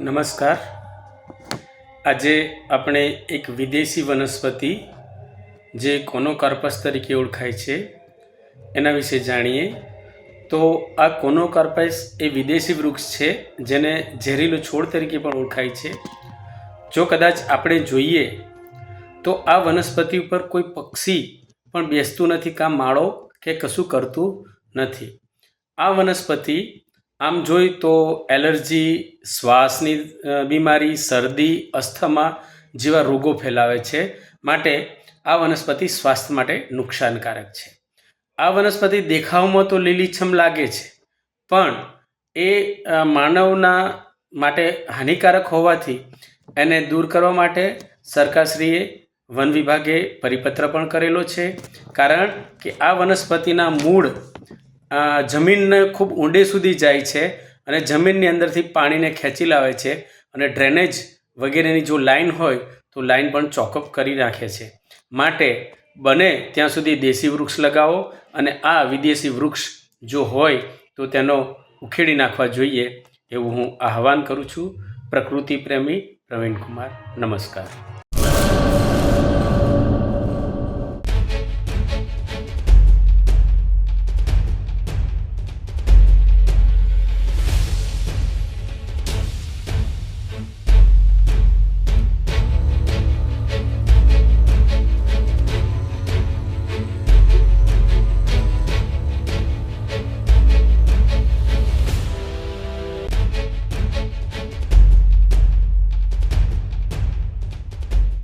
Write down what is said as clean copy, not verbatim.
નમસ્કાર. આજે આપણે એક વિદેશી વનસ્પતિ જે કોનોકાર્પસ તરીકે ઓળખાય છે એના વિશે જાણીએ. તો આ કોનોકાર્પસ એ વિદેશી વૃક્ષ છે જેને ઝેરીલો છોડ તરીકે પણ ઓળખાય છે. જો કદાચ આપણે જોઈએ તો આ વનસ્પતિ ઉપર કોઈ પક્ષી પણ બેસતું નથી, કાં માળો કે કશું કરતું નથી. આ વનસ્પતિ આમ જોઈ તો એલર્જી, શ્વાસની બીમારી, શરદી, અસ્થમા જેવા રોગો ફેલાવે છે. માટે આ વનસ્પતિ સ્વાસ્થ્ય માટે નુકસાનકારક છે. આ વનસ્પતિ દેખાવમાં તો લીલીછમ લાગે છે, પણ એ માનવના માટે હાનિકારક હોવાથી એને દૂર કરવા માટે સરકારશ્રીએ વન વિભાગે પરિપત્ર પણ કરેલો છે. કારણ કે આ વનસ્પતિના મૂળ જમીનને ખૂબ ઊંડે સુધી જાય છે અને જમીનની અંદરથી પાણીને ખેંચી લાવે છે અને ડ્રેનેજ વગેરેની જો લાઈન હોય તો લાઈન પણ ચોકઅપ કરી નાખે છે. માટે બને ત્યાં સુધી દેશી વૃક્ષ લગાવો અને આ વિદેશી વૃક્ષ જો હોય તો તેનો ઉખેડી નાખવા જોઈએ એવું હું આહવાન કરું છું. પ્રકૃતિ પ્રેમી પ્રવીણ કુમાર. નમસ્કાર.